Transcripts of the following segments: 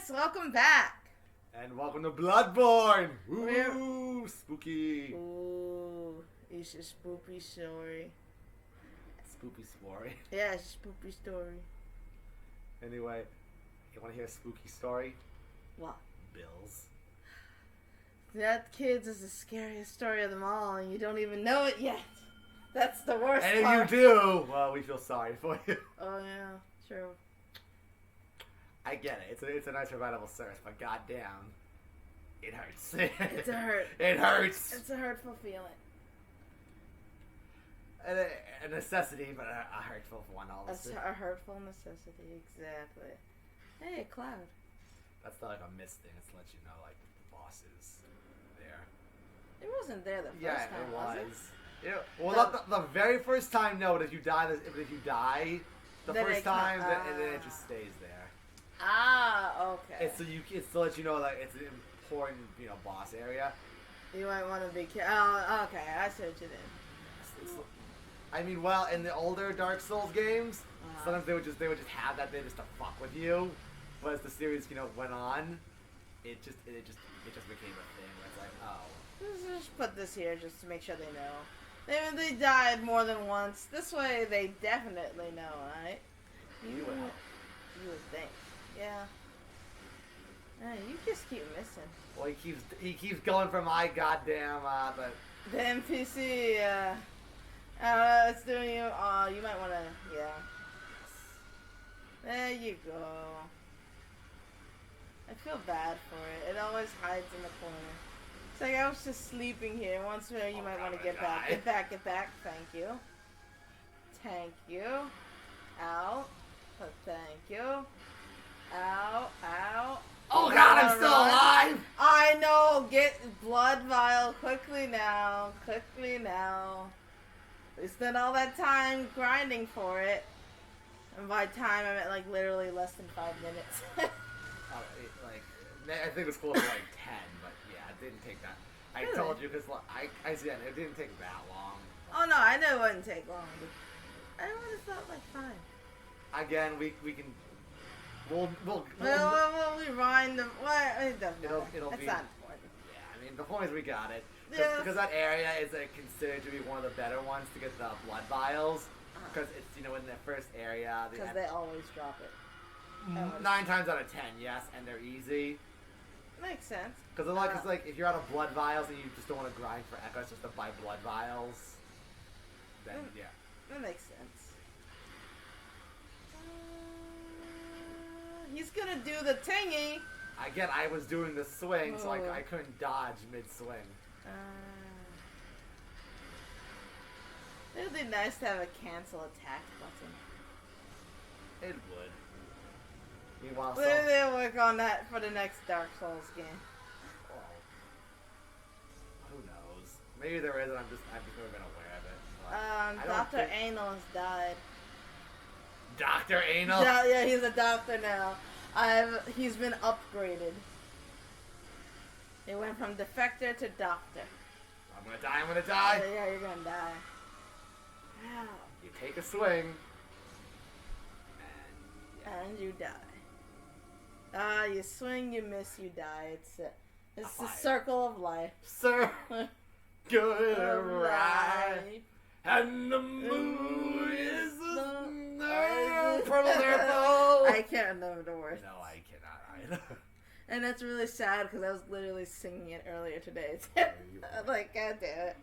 Yes, welcome back. And welcome to Bloodborne! Ooh, spooky. Ooh, it's a spooky story. Spooky story. Yeah, it's a spooky story. Anyway, you want to hear a spooky story? What? Bills. That kid's is the scariest story of them all, and you don't even know it yet. That's the worst And if part. you do, well, we feel sorry for you. Oh, yeah, true. I get it. It's a nice revival service, but goddamn, it hurts. It's a hurt. It hurts. It's a hurtful feeling. A necessity, but a hurtful one also. A hurtful necessity, exactly. Hey, Cloud. That's not like a miss thing. It's to let you know, like, the boss is there. It wasn't there the first Yeah, time, it was was. it? Yeah, well, not the very first time, no. But if you die, the Then first it time, then it just stays there. Ah, okay. It's to let you know that it's an important, boss area. You might want to be careful. Oh, okay. I see what you did. I mean, well, in the older Dark Souls games, sometimes they would just have that there just to fuck with you. But as the series, went on, it just became a thing. Where it's like, oh, Just put this here just to make sure they know. They died more than once. This way, they definitely know, right? You would think. Yeah. You just keep missing. Well, he keeps going for my goddamn The NPC, it's doing you. You might want to, yeah. There you go. I feel bad for it. It always hides in the corner. It's like I was just sleeping here. Once more, you might want to get back. Get back, get back. Thank you. Thank you. Ow. Thank you. Ow, ow. Oh god, I'm still alive! I know! Get blood vial quickly now. Quickly now. We spent all that time grinding for it. And by time, I meant like literally less than 5 minutes. I think it was close to like 10, but yeah, it didn't take that. I Really? told you because I said it didn't take that long. Oh no, I know it wouldn't take long. But I would have thought like 5. Again, we can. We'll rewind the. What? It doesn't matter. It'll It's be. not important. Yeah, I mean the point is we got it. Yeah. Because that area is considered to be one of the better ones to get the blood vials. Because it's in the first area. Because they always drop it. 9 times out of 10, yes, and they're easy. Makes sense. Because like if you're out of blood vials and you just don't want to grind for echoes just to buy blood vials, then yeah. That makes sense. He's gonna do the tingy. I was doing the swing, so Oh. I couldn't dodge mid-swing. It would be nice to have a cancel attack button. It would. Meanwhile, Maybe they'll work on that for the next Dark Souls game. well, who knows? Maybe there is, and I've just never been aware of it. But I don't Dr. think- Anal has died. Dr. Anal? Yeah, he's a doctor now. He's been upgraded. He went from defector to doctor. I'm gonna die. Yeah, you're gonna die. Ow. You take a swing. And you die. You swing, you miss, you die. It's the Life. circle of life. Sir, good Of right. life. And the moon is the purple. I can't remember the words. No, I cannot either. And that's really sad because I was literally singing it earlier today. I'm like, God damn it.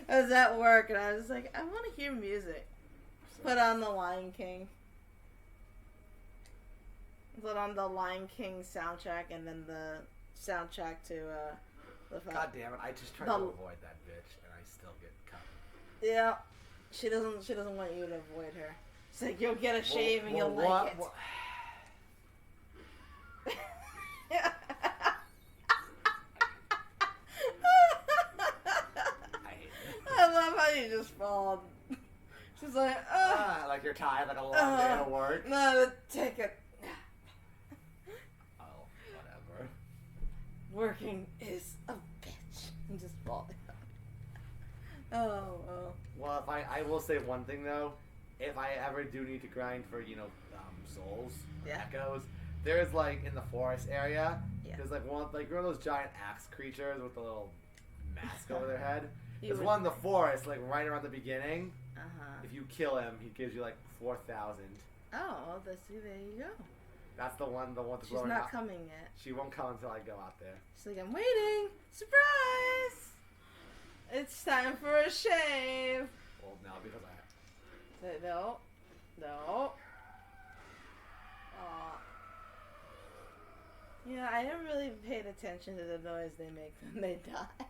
I was at work and I was like, I want to hear music. Put on the Lion King. Put on the Lion King soundtrack and then the soundtrack to the God damn it! I just tried to avoid that bitch and I still get cut. Yeah, she doesn't want you to avoid her. She's like, you'll get a shave and you'll like it. I hate it. I love how you just fall. She's like, like you're tired, like a long day at work. No, take it. Oh, whatever. Working is a bitch. And just fall down. Oh. Well, I will say one thing though. If I ever do need to grind for souls, Yeah. echoes, there's like in the forest area. Yeah. There's like one of those giant axe creatures with the little mask over their head. You There's one in the forest, like right around the beginning. Uh-huh. If you kill him, he gives you like 4,000. Oh, well, see, there you go. That's the one that's She's not coming yet. She won't come until I go out there. She's like, I'm waiting. Surprise! It's time for a shave. Well, no, because I... No. No. Aw. Yeah, I never really paid attention to the noise they make when they die.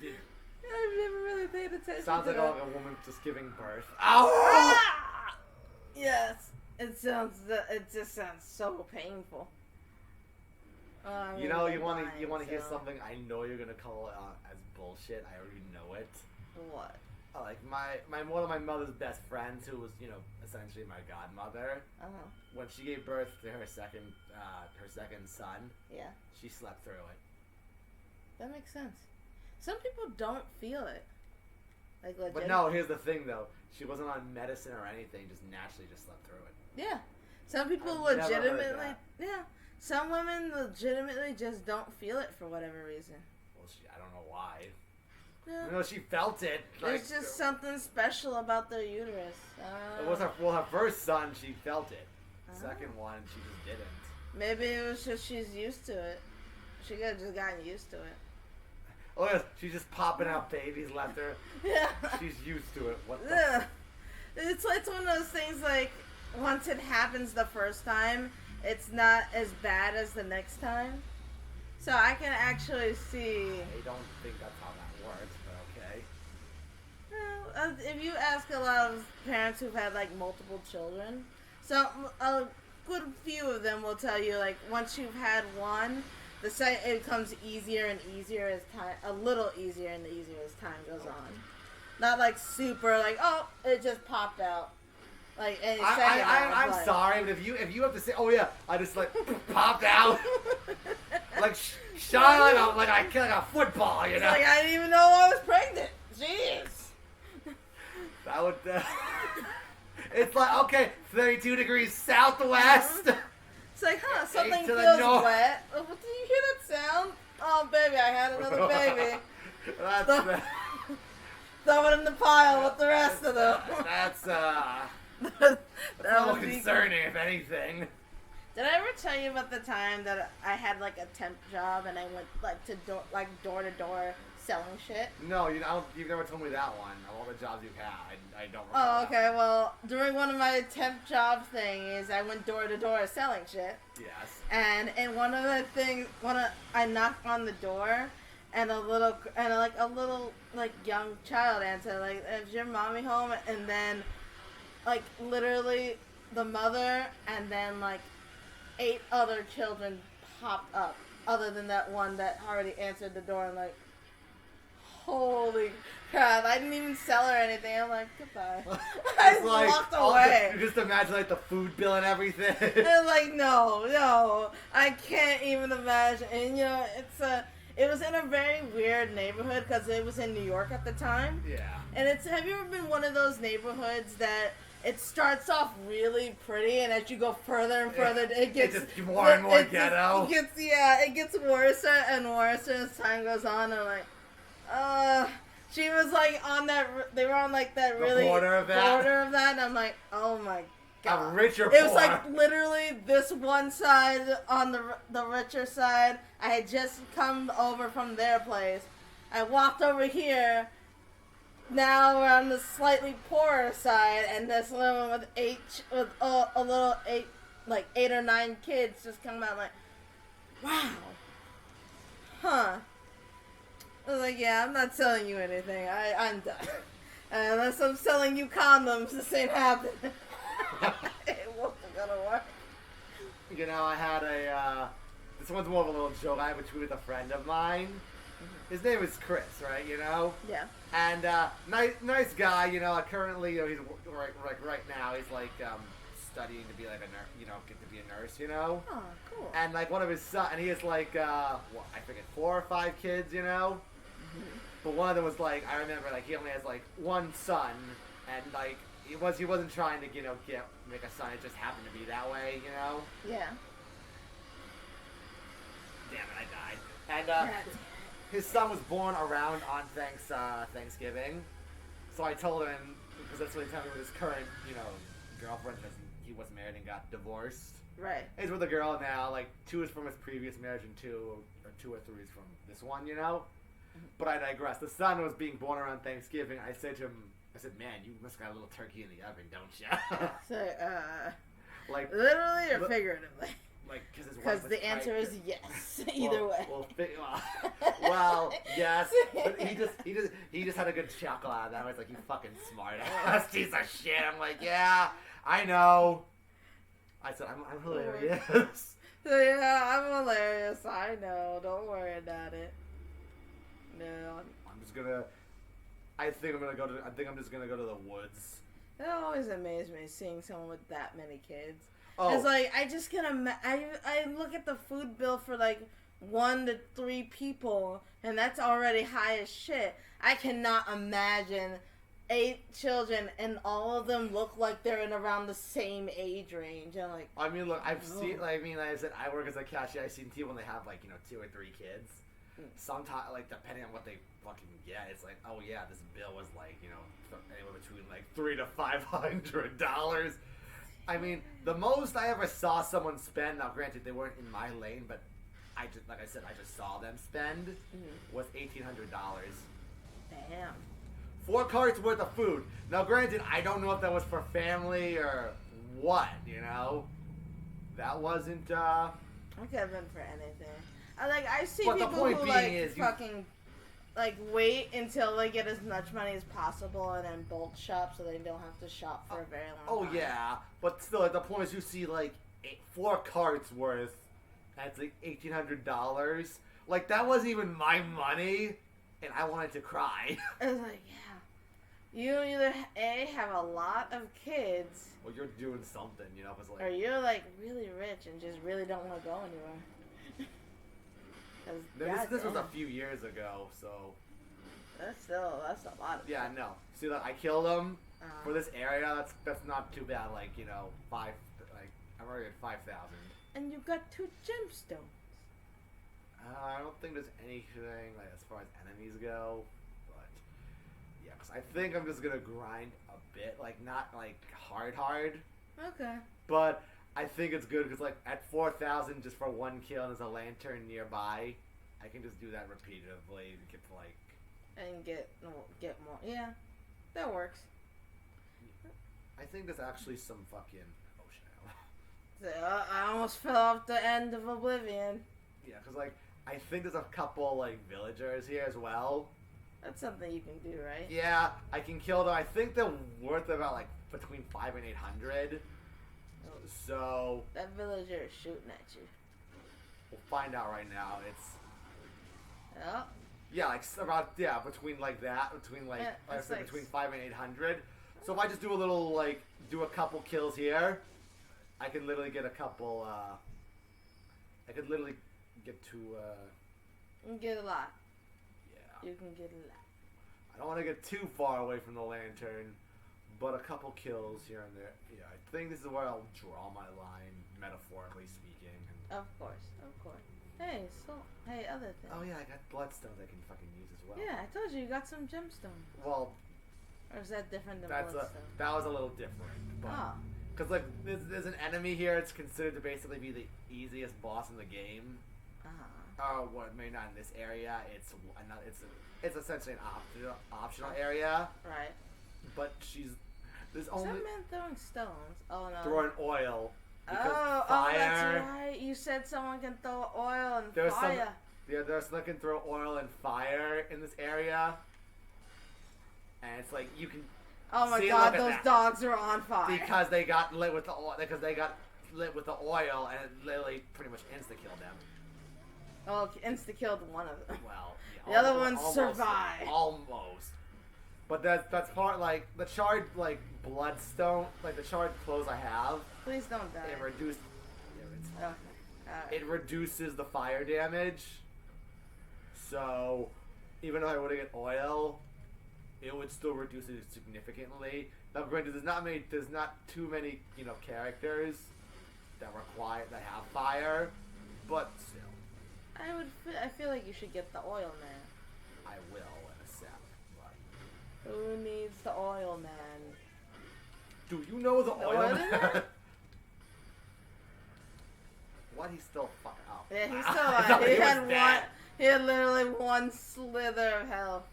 I've never really paid attention Sounds to like that. a woman just giving birth. Ow! Ah! Yes. It just sounds so painful. You know, you want to hear something I know you're gonna call as bullshit. I already know it. What? Like one of my mother's best friends, who was essentially my godmother. When she gave birth to her second son, yeah, she slept through it. That makes sense. Some people don't feel it. Like legit. But no, here's the thing though. She wasn't on medicine or anything. Just naturally just slept through it. Yeah. Some people I've never heard legitimately. that. Yeah. Some women legitimately just don't feel it for whatever reason. Well, I don't know why. Yeah. You know, she felt it. There's just something special about their uterus. It was her first son. She felt it. Second one, she just didn't. Maybe it was just she's used to it. She could have just gotten used to it. Oh yes, she's just popping out babies left her. Yeah. She's used to it. What the? Yeah. It's one of those things like once it happens the first time, it's not as bad as the next time. So I can actually see. I don't think that's how that works, but okay. Well, if you ask a lot of parents who've had like multiple children, so a good few of them will tell you like once you've had one, it becomes easier and easier as time, a little easier and easier as time goes on. Not like super like, oh, it just popped out. Like any second. I'm sorry, but if you have to say, oh yeah, I just like popped out, like shot like a football, you know. Like I didn't even know I was pregnant. Jeez. That would. It's like okay, 32 degrees southwest. It's like, huh, something to the feels north. wet. Oh, did you hear that sound? Oh, baby, I had another baby. Throw it in the pile with the rest of them. That's that a little would be concerning, if anything. Did I ever tell you about the time that I had like a temp job and I went like to door to door selling shit? No, you've never told me that one. Of all the jobs you've had, I don't recall. Oh, okay. Well, during one of my temp job things, I went door to door selling shit. Yes. And in one of the things, I knocked on the door, and a little young child answered, like, "Is your mommy home?" And then, like, literally, the mother and then like 8 other children popped up, other than that one that already answered the door. And like, holy crap! I didn't even sell her anything. I'm like, goodbye. I just walked away. Just imagine like the food bill and everything. And like, no, I can't even imagine. And you know, it was in a very weird neighborhood because it was in New York at the time. Yeah. And have you ever been one of those neighborhoods that it starts off really pretty, and as you go further and further, it gets just more and more ghetto. It gets worse and worse as time goes on. And like, she was like on that. They were on like that really border of that. And I'm like, oh my god. I'm rich or poor. It was like literally this one side on the richer side. I had just come over from their place. I walked over here. Now we're on the slightly poorer side, and this woman with 8 or 9 kids just come out like, wow, huh? I was like, yeah, I'm not selling you anything. I'm done. Unless I'm selling you condoms, this ain't happening. It wasn't gonna work. You know, I had this one's more of a little joke I have with a friend of mine. His name is Chris, right? You know? Yeah. And nice guy. You know, currently, he's right now he's like studying to be like a nurse. You know, get to be a nurse. You know. Oh, cool. And like one of his son, and he has like I forget 4 or 5 kids. You know. Mm-hmm. But one of them was like I remember like he only has like one son, and like he wasn't trying to make a son. It just happened to be that way, you know. Yeah. Damn it, I died. And his son was born around on Thanksgiving. So I told him, because that's what he told me with his current, girlfriend, because he was married and got divorced. Right. He's with a girl now. Like 2 is from his previous marriage, and 2 or 3 is from this one, you know. But I digress. The son was being born around Thanksgiving. I said to him, man, you must got a little turkey in the oven, don't you? So, like literally or figuratively? Like, because the answer is yes. Either way. Well, yes. But he just had a good chuckle out of that. I was like, you fucking smart ass piece of shit. I'm like, yeah, I know. I said, I'm hilarious. Yeah, I'm hilarious. I know. Don't worry about it. No. I'm just gonna. I think I'm just gonna go to the woods. It always amazes me seeing someone with that many kids. Oh. It's like I just can't I look at the food bill for like 1 to 3 people, and that's already high as shit. I cannot imagine 8 children and all of them look like they're in around the same age range. I'm like, I mean, look, I've seen. Like, I mean, like I said, I work as a cashier. I've seen people when they have 2 or 3 kids. Sometimes, depending on what they fucking get, it's like, oh yeah, this bill was anywhere between $300 to $500. I mean, the most I ever saw someone spend. Now, granted, they weren't in my lane, but I just saw them spend was $1,800. damn. 4 carts worth of food. Now, granted, I don't know if that was for family or what. That wasn't. It could have been for anything. I see But the people point who being is fucking wait until they get as much money as possible and then bulk shop so they don't have to shop for a very long time. Oh yeah, but still, the point is, you see 4 carts worth. That's $1,800. That wasn't even my money, and I wanted to cry. I was like, yeah, you either have a lot of kids, well, you're doing something, or you're really rich and just really don't want to go anywhere. This was a few years ago, so. That's a lot. Yeah, no. See, I killed them for this area. That's not too bad. I'm already at 5,000. And you got 2 gemstones. I don't think there's anything as far as enemies go, but yeah, because I think I'm just gonna grind a bit, not hard. Okay. But I think it's good because at 4,000 just for 1 kill and there's a lantern nearby, I can just do that repeatedly to get to and get more. Yeah, that works. I think there's actually some fucking I almost fell off the end of Oblivion. Yeah, because I think there's a couple villagers here as well. That's something you can do, right? Yeah, I can kill them. I think they're worth about between 500 and 800. So that villager is shooting at you. We'll find out right now. It's oh. Yeah, between between 500 and 800. So if I just do a little do a couple kills here, I can literally get a couple. I could literally get to. You can get a lot. Yeah. You can get a lot. I don't want to get too far away from the lantern, but a couple kills here and there. Yeah, I think this is where I'll draw my line, metaphorically speaking. Of course. Hey, other thing. Oh yeah, I got bloodstones I can fucking use as well. Yeah, I told you got some gemstones. Well. Or is that different than bloodstone? That was a little different. But, because there's an enemy here. It's considered to basically be the easiest boss in the game. Maybe not in this area. It's essentially an optional area. Right. But there's only. Some man throwing stones. Oh no. Throwing oil. Oh, that's right. You said someone can throw oil and fire. There's someone can throw oil and fire in this area. And it's you can. Oh my god, those dogs are on fire. Because they got lit with the oil. And it literally pretty much insta-killed them. Oh, insta-killed one of them. Well, yeah, the other one survived. Almost. But that's part the charred bloodstone, the charred clothes I have. Please don't die. It reduced. Okay. Right. It reduces the fire damage. So, even though I wouldn't get oil, it would still reduce it significantly. Now, granted, there's not too many, characters that have fire, but still. I feel like you should get the oil man. I will in a sec, but... Who needs the oil man? Do you know the oil man? What? He's still fucking up. Yeah, he's still alive. He had literally one slither of health.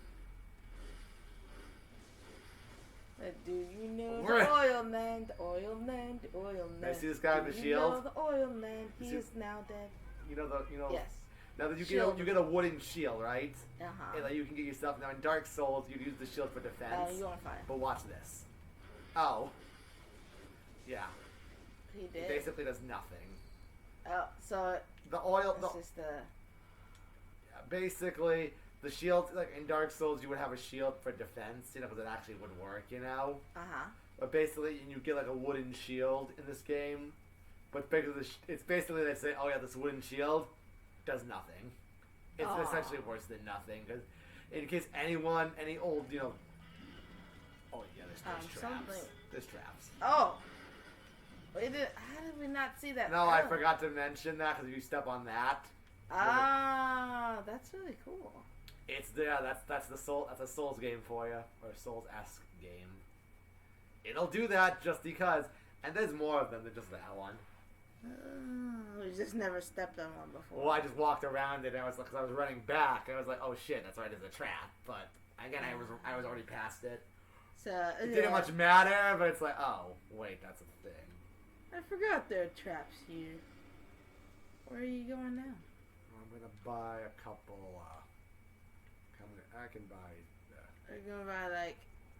Do you know the oil man? The oil man, the oil man. I see this guy with the shield. You know the oil man. He is now dead. Yes. Now that you get a wooden shield, right? And like you can get yourself now in Dark Souls. You use the shield for defense. Oh, you're on fire. But watch this. Oh. Yeah. He did. It basically does nothing. Oh, so the oil. It's just basically, the shield, like in Dark Souls, you would have a shield for defense, because it actually would work, But basically, you get like a wooden shield in this game. But basically, it's basically they say, oh yeah, this wooden shield does nothing. It's essentially worse than nothing. Because in case any old, oh yeah, there's traps. There's traps. Oh. How did we not see that? No, I forgot to mention that because if you step on that. That's really cool. That's a Souls game for you, or Souls-esque game. It'll do that just because, and there's more of them than just that one. We just never stepped on one before. Well, I just walked around it, and because I was running back, I was like, oh shit, that's right, there's a trap. But again, I was already past it. So it didn't much matter, but it's like, oh wait, that's a thing. I forgot there are traps here. Where are you going now? I'm gonna buy a couple. I can buy. You're gonna buy like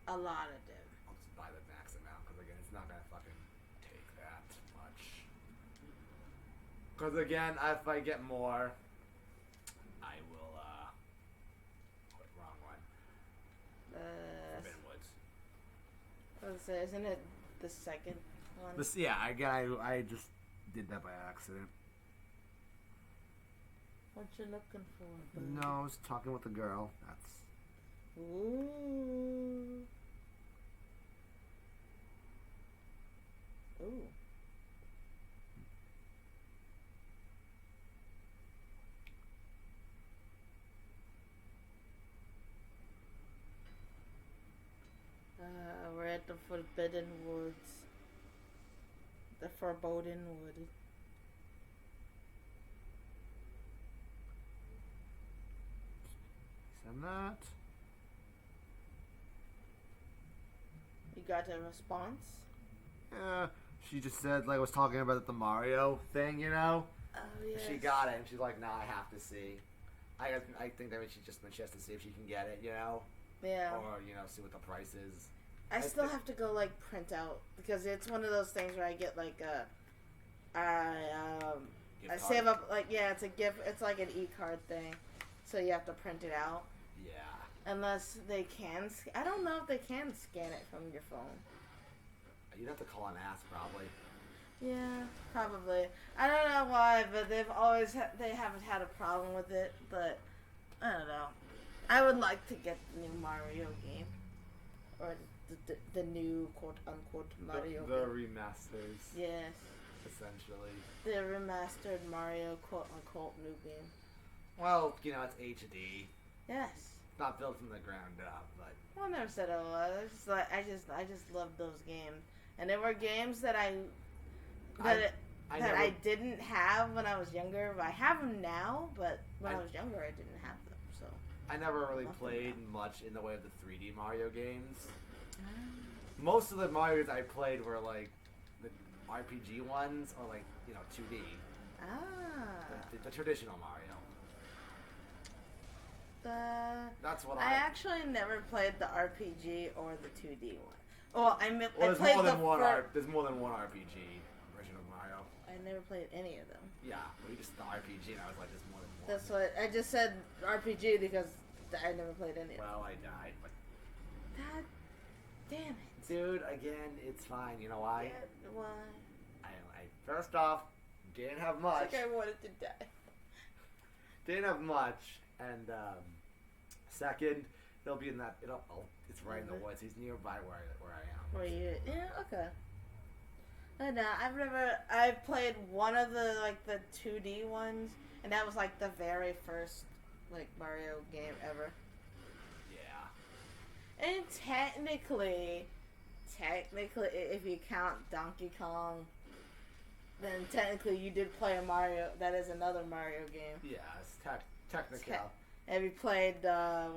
a lot of them. I'll just buy the max amount because again, it's not gonna fucking take that much. Because again, if I get more, I will. Wrong one. Forbidden Woods. I was gonna say, isn't it the second one? I just did that by accident. What you looking for? Buddy? No, I was talking with the girl. That's. Ooh. Ooh. We're at the Forbidden Woods. The Forbidden Wood. Send that. You got a response? Yeah, she just said, like, I was talking about the Mario thing, Oh, yes. She got it, and she's like, nah, I have to see. I think that she has to see if she can get it, Yeah. Or, see what the price is. I still have to go, like, print out, because it's one of those things where I get, like, I save up, like, yeah, it's a gift, it's like an e-card thing, so you have to print it out. Yeah. Unless they can, I don't know if they can scan it from your phone. You'd have to call and ask, probably. Yeah, probably. I don't know why, but they haven't had a problem with it, but I don't know. I would like to get the new Mario game. Or the new quote-unquote Mario The game. remasters. Yes. Essentially. The remastered Mario quote-unquote new game. Well, it's HD. Yes. It's not built from the ground up, but... Well, I never said it was. I just love those games. And they were games that I didn't have when I was younger. I have them now, but when I was younger, I didn't have them. So I never really played much in the way of the 3D Mario games. Most of the Marios I played were like the RPG ones or like 2D. The traditional Mario. That's what I actually never played the RPG or the 2D one. Well, there's more than one RPG version of Mario. I never played any of them. Yeah, we just the RPG, and I was like, there's more than one. That's what I just said RPG because I never played any of them. Well, I died, but. God damn it. Dude, again, it's fine. You know why? Yeah, why? I first off didn't have much. It's like I wanted to die. Didn't have much, and second, It'll be in that. It's right in the woods. He's nearby where I am. Where you? Yeah. Okay. I know. I've played one of the 2D ones, and that was like the very first Mario game ever. Yeah. And technically, if you count Donkey Kong, then technically you did play a Mario. That is another Mario game. Yeah, it's technical. Have you played the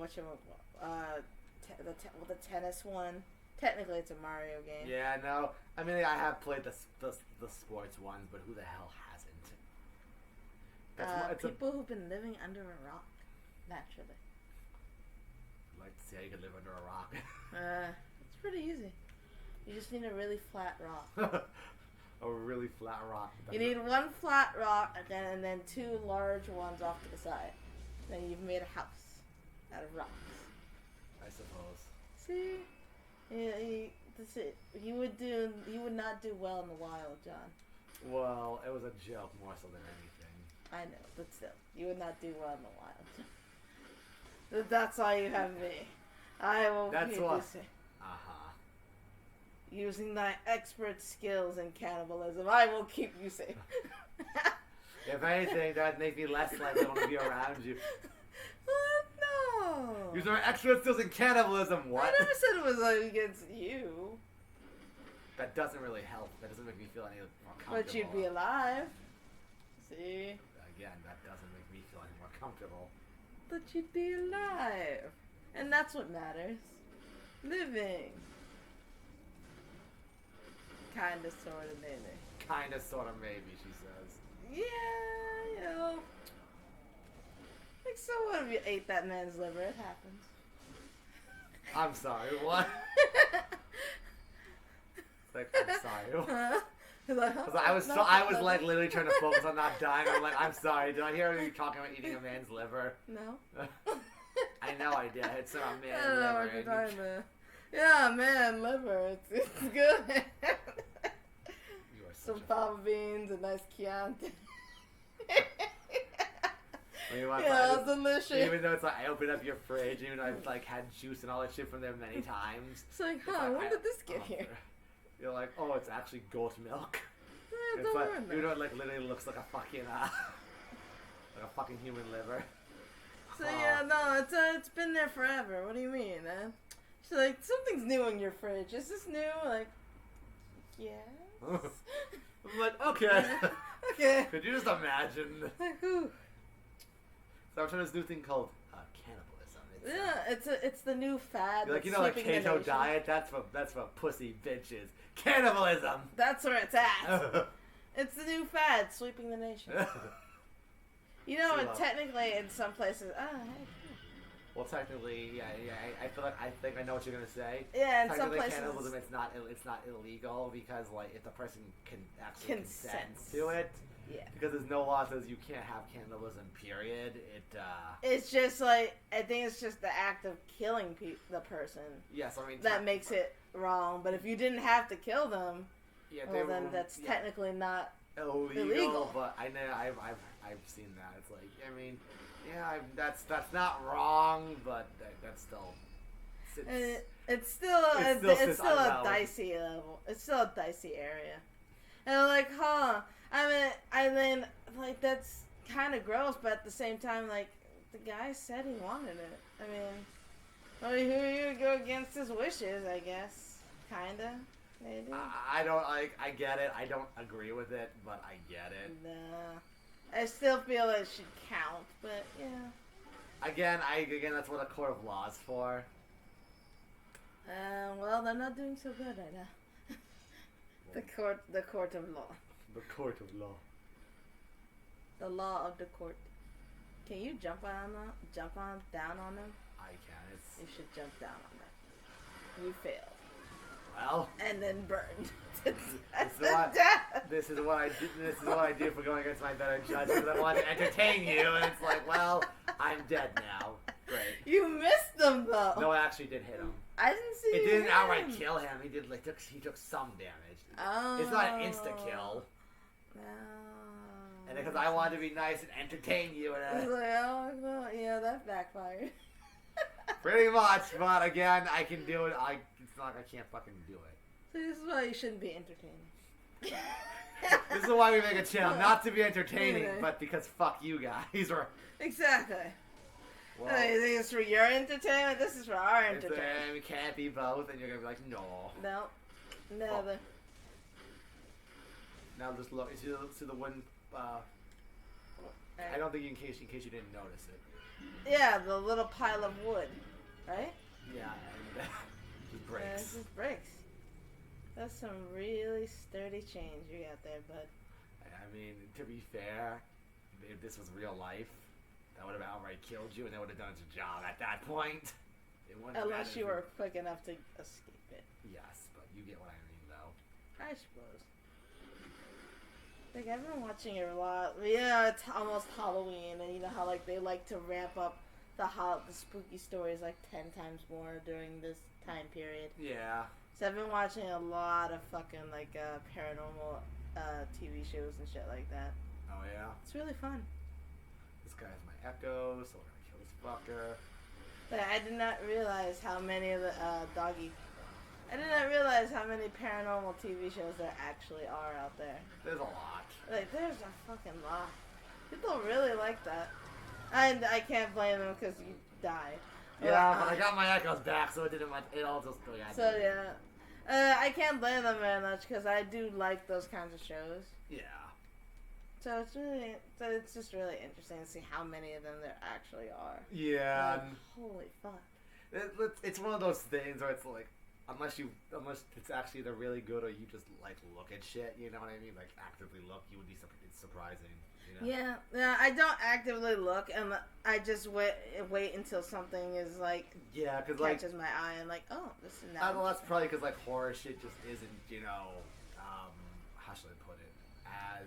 tennis one? Technically, it's a Mario game. Yeah, no. I mean, I have played the sports ones, but who the hell hasn't? People who've been living under a rock, naturally. I'd like to see how you can live under a rock. It's pretty easy. You just need a really flat rock. A really flat rock. You need one flat rock and then two large ones off to the side. Then you've made a house out of rocks. I suppose. See? That's it. You would not do well in the wild, John. Well, it was a joke more so than anything. I know, but still, you would not do well in the wild. That's all you have me. I will keep you safe. Using thy expert skills in cannibalism, I will keep you safe. If anything, that makes me less likely to want to be around you. No. Using our expert skills in cannibalism, what? I never said it was against you. That doesn't really help. That doesn't make me feel any more comfortable. But you'd be alive. See? Again, that doesn't make me feel any more comfortable. But you'd be alive. And that's what matters. Living. Kinda, sorta, maybe. Kinda, sorta, maybe, she says. Yeah, you know. Like, so what if you ate that man's liver? It happens. I'm sorry, what? I'm sorry. I was literally trying to focus on not dying. I'm like, I'm sorry. Did I hear you talking about eating a man's liver? No. I know I did. It's a man's liver. What you're talking about. Yeah, man, liver. It's good. Some fava beans, a nice Chianti. Yeah, delicious. Even though it's like I opened up your fridge, even though I've had juice and all that shit from there many times. It's like, when did this get here? You're like, oh, it's actually goat milk. Yeah, it's like, even though it literally looks like a fucking human liver. So yeah, no, it's been there forever. What do you mean, man? She's like, something's new in your fridge. Is this new? Like, yes. I'm like, okay. Okay. Could you just imagine? Like, who? So I'm trying this new thing called cannibalism. It's the new fad. Like, like keto diet. That's for pussy bitches. Cannibalism. That's where it's at. It's the new fad, sweeping the nation. You know, and technically in some places, hey, cool. Well, technically, yeah. I think I know what you're gonna say. Yeah, in some places, cannibalism, it's not illegal because if the person can actually consent to it. Yeah. Because there's no law that says you can't have cannibalism. Period. It's just like I think it's just the act of killing the person. Yes, I mean that makes it wrong. But if you didn't have to kill them, then that's technically not illegal. But I know I've seen that. It's like that's not wrong, but that's still. It's still a dicey level. It's still a dicey area. And I'm like, I mean, that's kind of gross, but at the same time, the guy said he wanted it. I mean, who are you to go against his wishes, I guess. Kinda, maybe. I get it. I don't agree with it, but I get it. Nah. I still feel it should count, but yeah. Again, that's what a court of law is for. Well, they're not doing so good right now. The court of law. The court of law. The law of the court. Can you jump down on them? I can. You should jump down on them. You failed. Well. And then burned. This is what I do for going against my better judgment. I want to entertain you, and it's like, well, I'm dead now. Great. You missed them though. No, I actually did hit him. I didn't see. It didn't outright kill him. He did he took some damage. Oh. It's not an insta kill. No. And because I wanted to be nice and entertain you, and I was like, oh, well, yeah, that backfired. Pretty much, but again, I can do it. It's not like I can't fucking do it. So this is why you shouldn't be entertaining. This is why we make a channel, not to be entertaining, but because fuck you guys. Exactly. Well, You think it's for your entertainment? This is for our entertainment. We can't be both, and you're gonna be like, no. No, never. Well, now just look. See the one. I don't think in case you didn't notice it. Yeah, the little pile of wood, right? Yeah, and just breaks. Yeah, it just breaks. That's some really sturdy change you got there, bud. I mean, to be fair, if this was real life, that would have outright killed you, and that would have done its job at that point. Unless you were quick enough to escape it. Yes, but you get what I mean, though. I suppose. Like, I've been watching it a lot. Yeah, it's almost Halloween, and you know how like they like to ramp up the spooky stories like 10 times more during this time period. Yeah. So I've been watching a lot of fucking like paranormal TV shows and shit like that. Oh yeah. It's really fun. This guy has my echo, so we're gonna kill this fucker. But I did not realize how many of the I did not realize how many paranormal TV shows there actually are out there. There's a lot. Like, there's a fucking lot. People really like that. And I can't blame them because you died. Yeah, but I got my echoes back, so it didn't much. It all just. So yeah, I can't blame them very much because I do like those kinds of shows. Yeah. So it's just really interesting to see how many of them there actually are. Yeah. Like, holy fuck. It's one of those things where it's like, unless it's actually either really good or you just like look at shit, you know what I mean? Like actively look, you would be it's surprising. You know? Yeah. I don't actively look, and I just wait until something is like catches my eye and like, oh, this is now. Well, that's probably because like horror shit just isn't, you know, how should I put it? As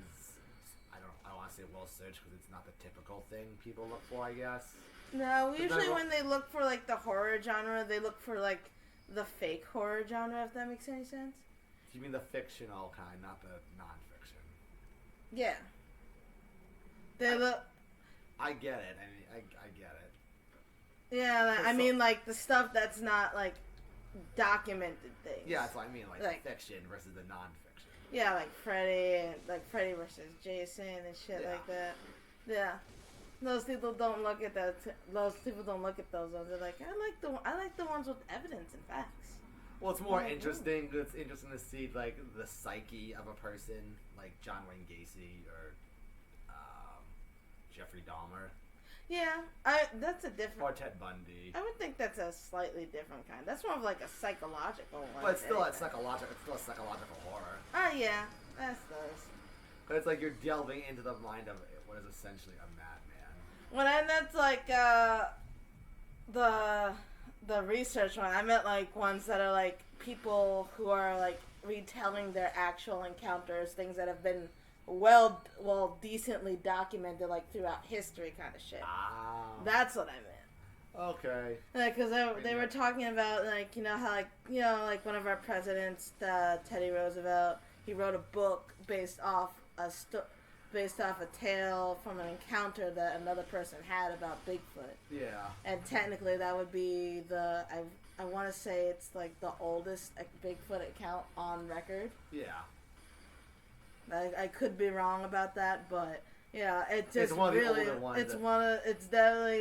I don't want to say well searched because it's not the typical thing people look for, I guess. No, usually when they look for like the horror genre, they look for like the fake horror genre, if that makes any sense. You mean the fictional kind, not the non-fiction? Yeah. They look. I get it. I mean, I get it. Yeah, I mean, like the stuff that's not like documented things. Yeah, that's what I mean, like fiction versus the non-fiction. Yeah, like Freddy versus Jason and shit like that. Yeah. Those people don't look at that. Those people don't look at those ones. They're like, I like the ones with evidence and facts. Well, it's more interesting. It's interesting to see like the psyche of a person, like John Wayne Gacy or Jeffrey Dahmer. Yeah, that's a different. Or Ted Bundy. I would think that's a slightly different kind. That's more of like a psychological one. But it's still a psychological. It's still a psychological horror. Oh yeah, that's those. But it's like you're delving into the mind of what is essentially a madman. When I meant like the research one, I meant like ones that are like people who are like retelling their actual encounters, things that have been well decently documented like throughout history, kind of shit. That's what I meant. Okay. Because they were talking about like how like one of our presidents, Teddy Roosevelt, he wrote a book based off a tale from an encounter that another person had about Bigfoot. Yeah. And technically that would be I want to say it's like the oldest Bigfoot account on record. Yeah. I could be wrong about that, but yeah, it's definitely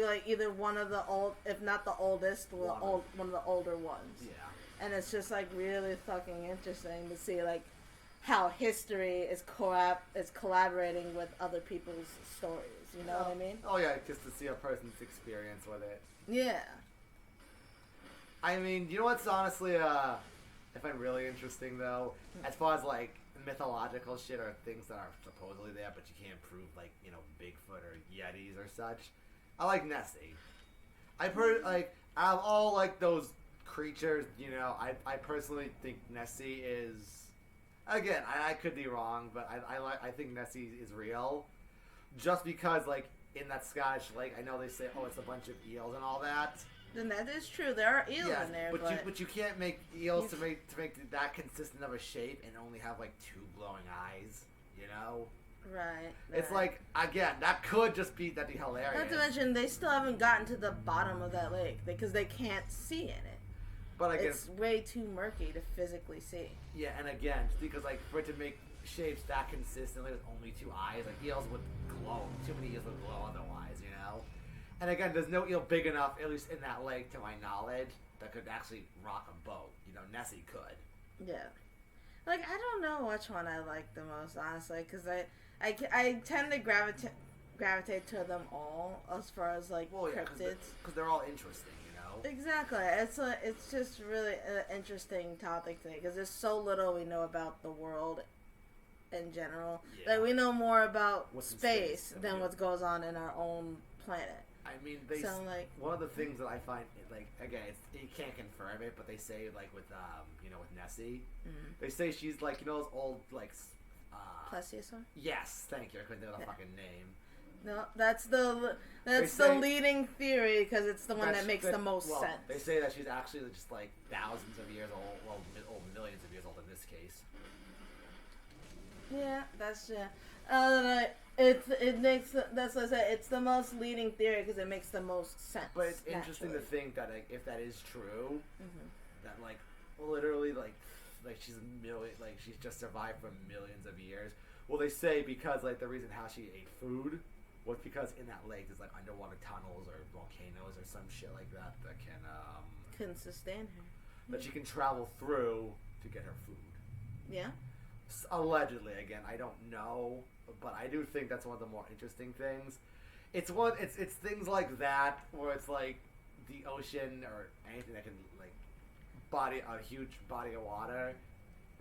like either one of the old, if not the oldest, one of the older ones. Yeah. And it's just like really fucking interesting to see like how history is collaborating with other people's stories. You know what I mean? Oh yeah, just to see a person's experience with it. Yeah. I mean, you know what's honestly I find really interesting though, as far as like mythological shit or things that are supposedly there but you can't prove, like Bigfoot or Yetis or such. I like Nessie. I've heard like out of all like those creatures, I personally think Nessie is. Again, I could be wrong, but I think Nessie is real, just because like in that Scottish lake, I know they say it's a bunch of eels and all that. Then that is true. There are eels in there, but you can't make eels to make that consistent of a shape and only have like two glowing eyes. Right. It's like, again, that could just be that'd be hilarious. Not to mention, they still haven't gotten to the bottom of that lake because they can't see in it. But again, it's way too murky to physically see. Yeah, and again, just because like for it to make shapes that consistently with only 2 eyes, like eels would glow. Too many eels would glow otherwise, you know. And again, there's no eel big enough, at least in that lake, to my knowledge, that could actually rock a boat. You know, Nessie could. Yeah. Like, I don't know which one I like the most, honestly, because I tend to gravitate to them all as far as, like, cryptids. Because they're all interesting, you know? Exactly. It's just really an interesting topic to me, because there's so little we know about the world in general. Yeah. Like, we know more about space than what goes on in our own planet. I mean, one of the things that I find, like, again, you can't confirm it, but they say, like, with Nessie, they say she's, like, you know, those old, like, plesiosaur? Yes, thank you. I couldn't think of the fucking name. No, that's the leading theory, because it's the one that makes the most sense. They say that she's actually just, like, thousands of years old, well, millions of years old in this case. Yeah, that's it makes that's what I said. It's the most leading theory because it makes the most sense. But it's interesting to think that like, if that is true, that like literally like she's she's just survived for millions of years. Well, they say because like the reason how she ate food was because in that lake there's like underwater tunnels or volcanoes or some shit like that that can sustain her. That she can travel through to get her food. Yeah. Allegedly, again, I don't know, but I do think that's one of the more interesting things. It's things like that where it's like the ocean or anything that can like a huge body of water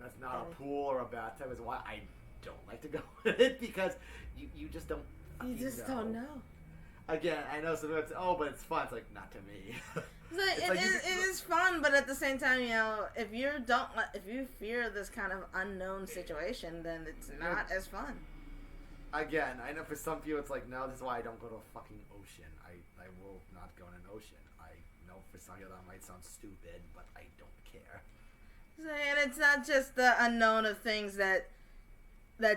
that's not a pool or a bathtub is why I don't like to go with it because you just don't. You just don't know. Again, I know some people say, but it's fun. It's like, not to me. It is fun, but at the same time, you know, if you fear this kind of unknown situation, then it's not as fun. Again, I know for some people it's like, no, this is why I don't go to a fucking ocean. I will not go in an ocean. I know for some people that might sound stupid, but I don't care. And it's not just the unknown of things that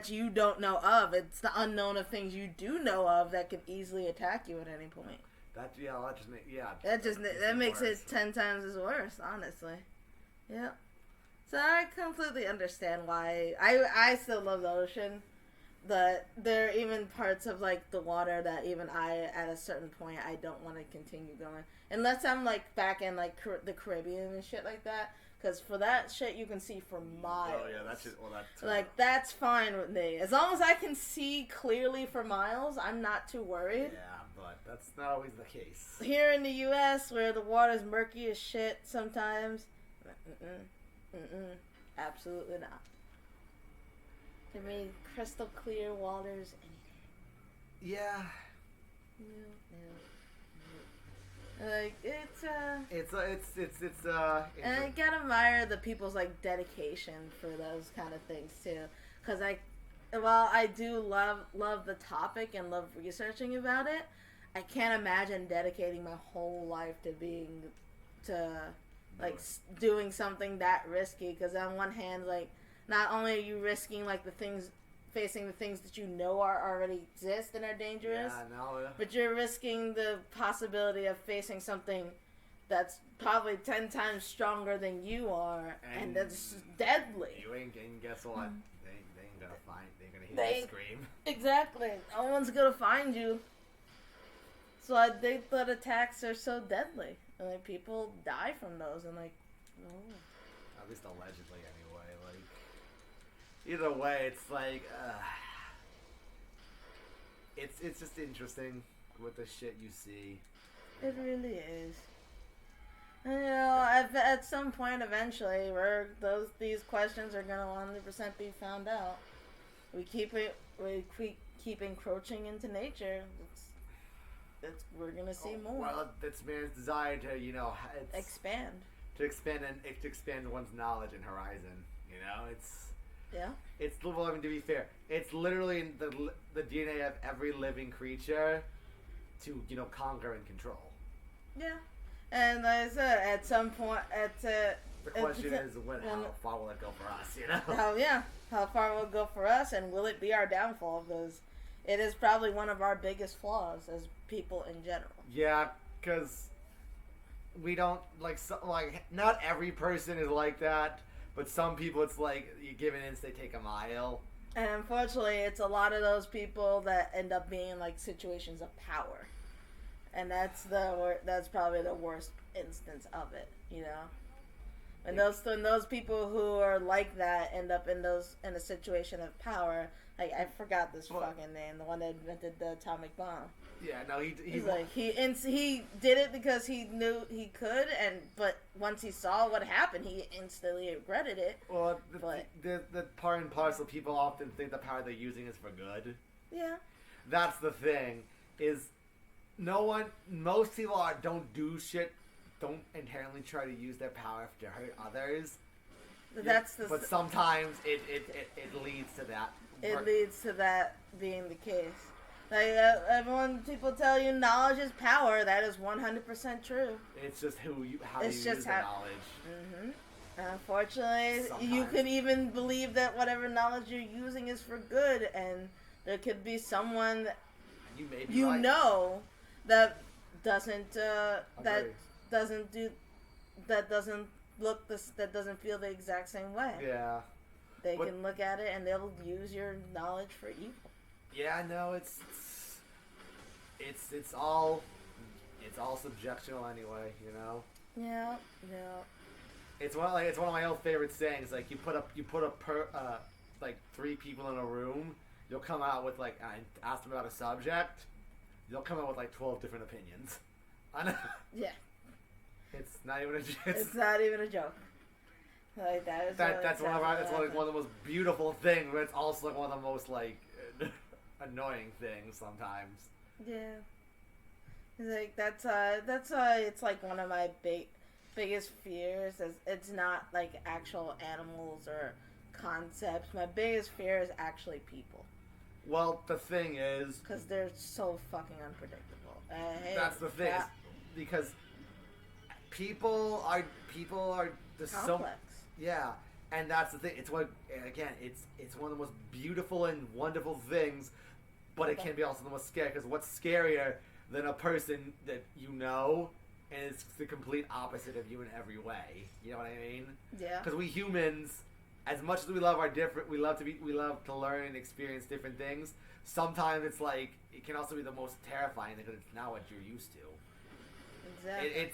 you don't know of. It's the unknown of things you do know of that could easily attack you at any point. That makes it 10 times as worse, honestly. Yeah. So I completely understand why I still love the ocean. But there are even parts of like the water that even I, at a certain point, I don't want to continue going unless I'm like back in like the Caribbean and shit like that. Because for that shit, you can see for miles. Oh, yeah, that's just, like, that's fine with me. As long as I can see clearly for miles, I'm not too worried. Yeah, but that's not always the case. Here in the U.S., where the water's murky as shit sometimes, absolutely not. Give me crystal clear waters any day. Yeah. No. Like it's and I gotta admire the people's like dedication for those kind of things too, because while I do love the topic and love researching about it, I can't imagine dedicating my whole life to doing something that risky. Because on one hand, like not only are you risking like facing the things that you know already exist and are dangerous, but you're risking the possibility of facing something that's probably 10 times stronger than you are, and that's deadly. And guess what? They ain't gonna hear you scream. Exactly. No one's gonna find you. So I think that attacks are so deadly, and like people die from those, and like, at least allegedly, anyway. Either way, it's like, it's just interesting with the shit you see. It really is. And, you know, at some point, eventually, these questions are gonna 100% be found out. We keep encroaching into nature. We're gonna see more. Well, it's man's desire to, you know, expand one's knowledge and horizon. You know, it's. Yeah. Well, I mean, to be fair, it's literally in the DNA of every living creature to, you know, conquer and control. Yeah. And like I said, at some point, the question is how far will it go for us, you know? Oh, yeah. How far will it go for us, and will it be our downfall? Because it is probably one of our biggest flaws as people in general. Yeah, because we don't like not every person is like that, but some people it's like you give an inch, they take a mile. And unfortunately, it's a lot of those people that end up being like situations of power, and that's probably the worst instance of it. You know, when those people who are like that end up in a situation of power. Like I forgot this fucking name, the one that invented the atomic bomb. Yeah, no, he's like he did it because he knew he could, but once he saw what happened, he instantly regretted it. Well, the part and parcel, people often think the power they're using is for good. Yeah, that's the thing. Is most people don't do shit, don't inherently try to use their power to hurt others. But sometimes it leads to that. It leads to that being the case. Like people tell you knowledge is power. That is 100% true. It's just how you use the knowledge. Mm-hmm. Unfortunately, you could even believe that whatever knowledge you're using is for good, and there could be someone that that doesn't feel the exact same way. Yeah. They can look at it and they'll use your knowledge for evil. Yeah, no, it's all subjectional anyway, you know. Yeah. It's one of my old favorite sayings. Like you put like 3 people in a room, you'll come out with like ask them about a subject, you'll come out with like 12 different opinions. Yeah. It's not even a joke. It's not even a joke. Like that's one of the most beautiful things, but it's also like one of the most like annoying things sometimes. Yeah. Like that's it's like one of my biggest fears is it's not like actual animals or concepts. My biggest fear is actually people. Well, the thing is, because they're so fucking unpredictable. That's the thing, because people are just complex. Yeah, and that's the thing. It's one of the most beautiful and wonderful things, but it can be also the most scary. Because what's scarier than a person that you know, and it's the complete opposite of you in every way. You know what I mean? Yeah. Because we humans, as much as we love we love to learn and experience different things. Sometimes it's like it can also be the most terrifying because it's not what you're used to. Exactly.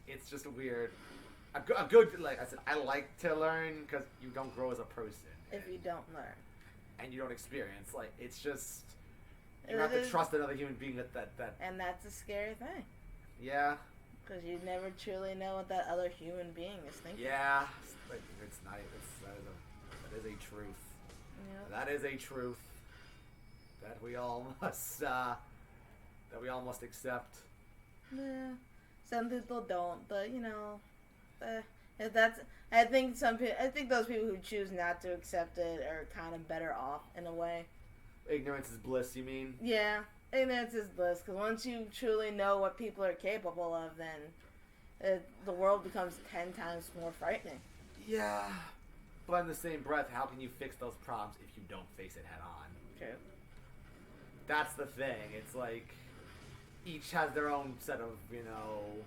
It's just weird. A good, like I said, I like to learn because you don't grow as a person. If you don't learn. And you don't experience. Like, it's just, you have to trust another human being that. And that's a scary thing. Yeah. Because you never truly know what that other human being is thinking. Yeah. But it's not, that is a truth. Yep. That is a truth that we all must accept. Yeah. Some people don't, but you know, I think those people who choose not to accept it are kind of better off in a way. Ignorance is bliss, you mean? Yeah, ignorance is bliss. Because once you truly know what people are capable of, then the world becomes 10 times more frightening. Yeah, but in the same breath, how can you fix those problems if you don't face it head on? True. That's the thing. It's like each has their own set of, you know,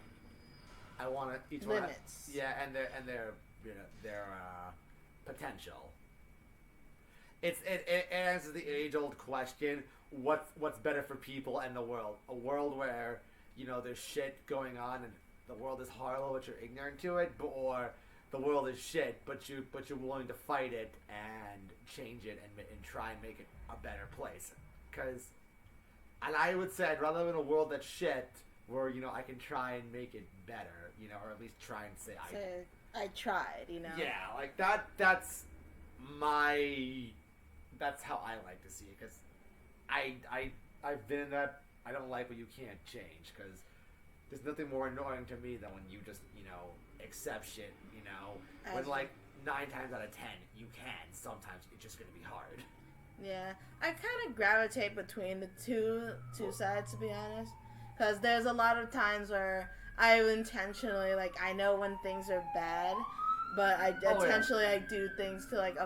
limits. And their potential. It answers the age-old question: what's better for people and the world? A world where, you know, there's shit going on and the world is horrible, but you're ignorant to it, or the world is shit, but you're willing to fight it and change it and try and make it a better place. And I would say I'd rather live in a world that's shit, where, you know, I can try and make it better, you know, or at least try and say I tried, you know. Yeah, like that's how I like to see it, because I've been in that. I don't like when you can't change, because there's nothing more annoying to me than when you just, you know, accept shit, you know, when like 9 times out of 10 you can. Sometimes it's just gonna be hard. Yeah, I kind of gravitate between the two sides, to be honest, because there's a lot of times where I intentionally, like, I know when things are bad, but I Oh, yeah. intentionally I do things to like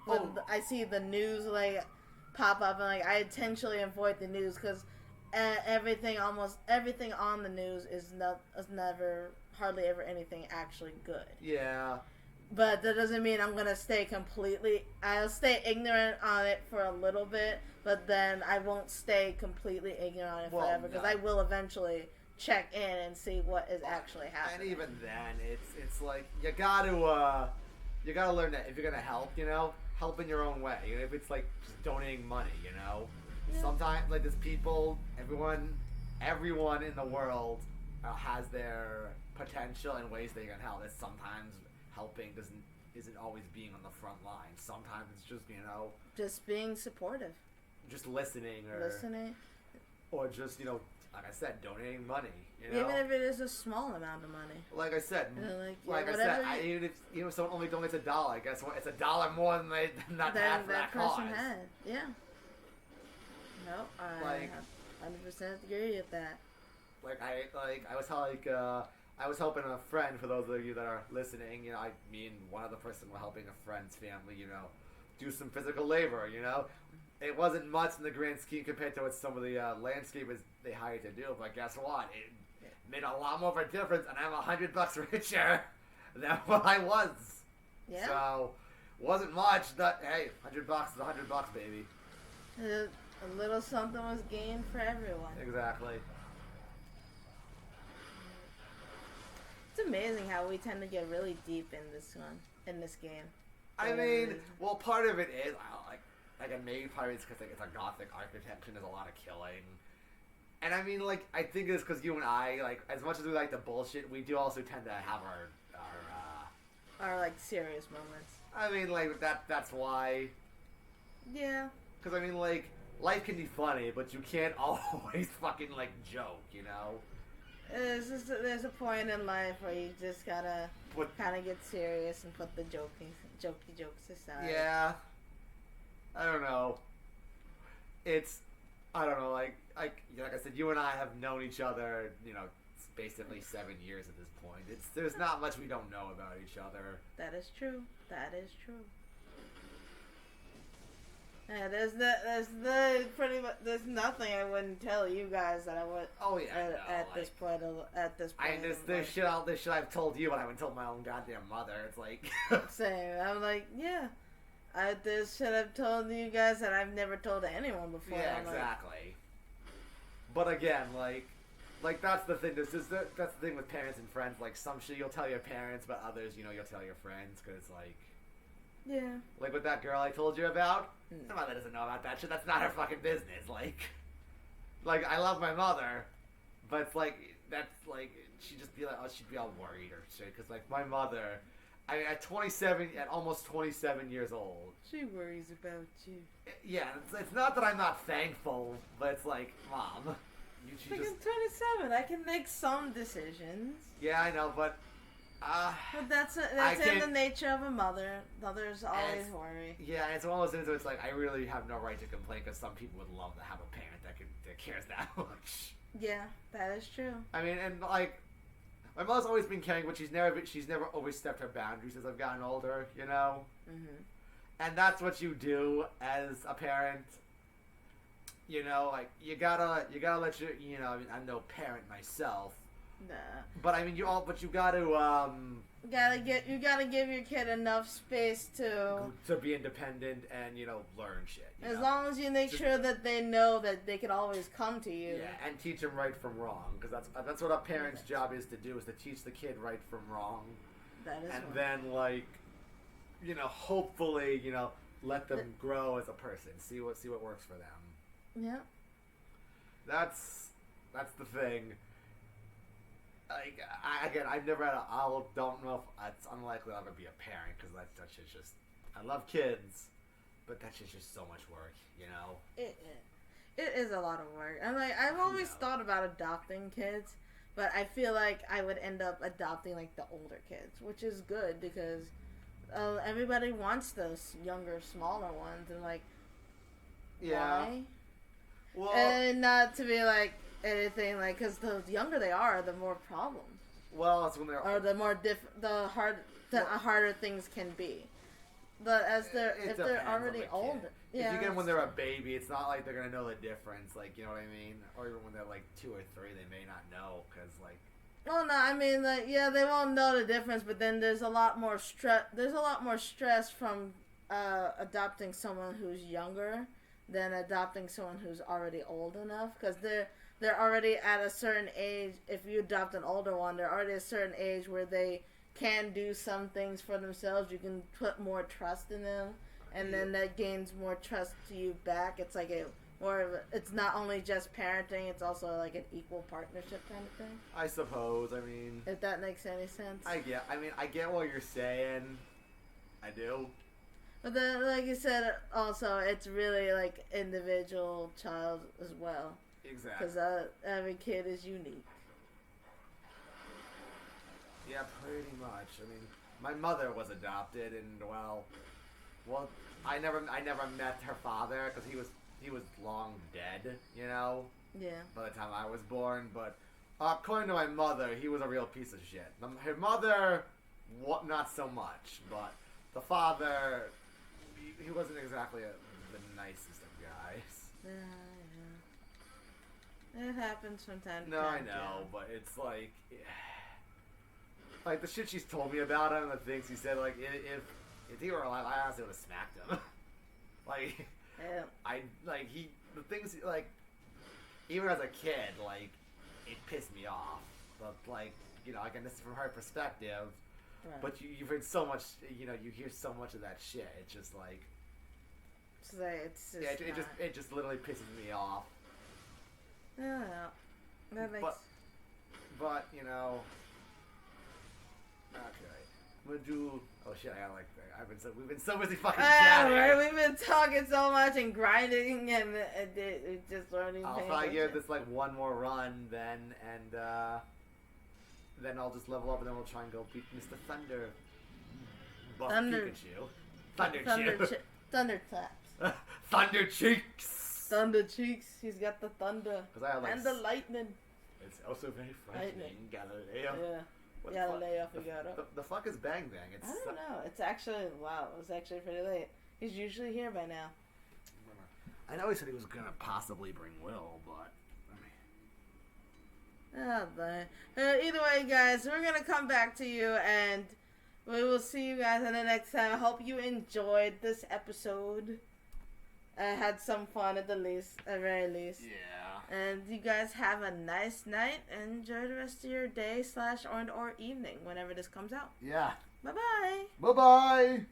when I see the news like pop up and like I intentionally avoid the news because almost everything on the news is never hardly ever anything actually good. Yeah. But that doesn't mean I'm gonna stay completely. I'll stay ignorant on it for a little bit, but then I won't stay completely ignorant on it forever because I will eventually check in and see what is actually happening. And even then, it's like you gotta learn that if you're gonna help, help in your own way. If it's like just donating money, Yeah. sometimes like there's people, everyone in the world has their potential and ways they can help. That sometimes helping isn't always being on the front line. Sometimes it's just just being supportive, just listening or just like I said, donating money. Even if it is a small amount of money. Like I said, even if someone only donates $1, guess what? It's $1 more than that person cause. had. Yeah. No, I 100% agree with that. I was helping a friend. For those of you that are listening, me and one other person were helping a friend's family. Do some physical labor. It wasn't much in the grand scheme compared to what some of the landscapers they hired to do. But guess what? It made a lot more of a difference, and I'm $100 richer than what I was. Yeah. So wasn't much. Hey, $100 is $100, baby. A little something was gained for everyone. Exactly. It's amazing how we tend to get really deep in this game. I mean, well, part of it is maybe part of it's because it's a gothic architecture and there's a lot of killing. And I mean, I think it's because you and I, as much as we like the bullshit, we do also tend to have our serious moments. I mean, that's why. Yeah. Because I mean, life can be funny, but you can't always fucking joke, There's a point in life where you just gotta kind of get serious and put the jokey jokes aside. Yeah. I don't know. I don't know, like I said, you and I have known each other, it's basically 7 years at this point. There's not much we don't know about each other. That is true. Yeah, there's nothing I wouldn't tell you guys that I would. Oh yeah. At this point. There's shit I've told you, but I haven't told my own goddamn mother. It's like. Same. I'm like, yeah. There's shit I've told you guys that I've never told to anyone before. Yeah, exactly. But again, that's the thing. That's the thing with parents and friends. Some shit you'll tell your parents, but others, you'll tell your friends, because yeah. With that girl I told you about, my mother doesn't know about that shit. That's not her fucking business. I love my mother, but she'd just be she'd be all worried or shit, because my mother. At almost 27 years old. She worries about you. Yeah, it's not that I'm not thankful, but it's Mom. I'm 27. I can make some decisions. Yeah, I know, but... but that's in the nature of a mother. Mothers always worry. Yeah, it's one of those things where it's I really have no right to complain, because some people would love to have a parent that cares that much. Yeah, that is true. I mean, and my mother's always been caring, but she's never overstepped her boundaries as I've gotten older, Mm-hmm. And that's what you do as a parent. You gotta let your, I mean, I'm no parent myself. Nah. But I mean, you gotta, you gotta give your kid enough space to be independent and, learn shit. As long as you make sure that they know that they can always come to you. Yeah, and teach them right from wrong, because that's what a parent's job is to do, is to teach the kid right from wrong. That is. And then hopefully, let them grow as a person. See what works for them. Yeah. That's the thing. I've never had don't know if it's unlikely I'll ever be a parent, because that shit's just, I love kids, but that shit's just so much work, It is a lot of work. I've always thought about adopting kids, but I feel like I would end up adopting the older kids, which is good because everybody wants those younger, smaller ones, and why? Well, and not to be anything because the younger they are, the more problems. Well, it's when they're or the more harder things can be. But if they're already old, yeah. If you get them when they're a baby, it's not like they're gonna know the difference. Like, you know what I mean? Or even when they're like 2 or 3, they may not know because like. Well, no, I mean, like, yeah, they won't know the difference, but then there's a lot more stress. There's a lot more stress from adopting someone who's younger than adopting someone who's already old enough, because they're already at a certain age. If you adopt an older one, they're already at a certain age where they can do some things for themselves. You can put more trust in them, and then that gains more trust to you back. It's like it's not only just parenting, it's also like an equal partnership kind of thing. I suppose. I mean, if that makes any sense. I get what you're saying. I do. But then, like you said, also it's really like individual child as well. Exactly. Because every kid is unique. Yeah, pretty much. I mean, my mother was adopted, and well, I never met her father because he was long dead, you know. Yeah. By the time I was born, but according to my mother, he was a real piece of shit. Her mother, not so much, but the father, he wasn't exactly the nicest of guys. Yeah. It happens from time to time. No, I know, but it's like. Like, the shit she's told me about him, the things he said, like, if he were alive, I honestly would have smacked him. Like, yeah. The things, like, even as a kid, like, it pissed me off. But, like, you know, again, this is from her perspective. Right. But you've heard so much, you know, you hear so much of that shit. It's just, like... It just literally pisses me off. Yeah, that makes... But, you know... Okay. I'm gonna do. Oh shit! I gotta we've been so busy fucking chatting. Right? We've been talking so much and grinding and it just learning. I'll probably give this like one more run then, and then I'll just level up and then we'll try and go beat Mr. Thunder. Pikachu. Thunder claps. Thunder cheeks. Thunder cheeks. He's got the thunder. And the lightning. It's also very frightening, Galileo. Yeah. Galileo Figaro. The fuck is Bang Bang? I don't know. It's actually, wow, it was actually pretty late. He's usually here by now. I know he said he was gonna possibly bring Will, but... Either way, guys, we're gonna come back to you, and we will see you guys in the next time. I hope you enjoyed this episode. I had some fun at very least. Yeah. And you guys have a nice night and enjoy the rest of your day / or evening whenever this comes out. Yeah. Bye-bye. Bye-bye.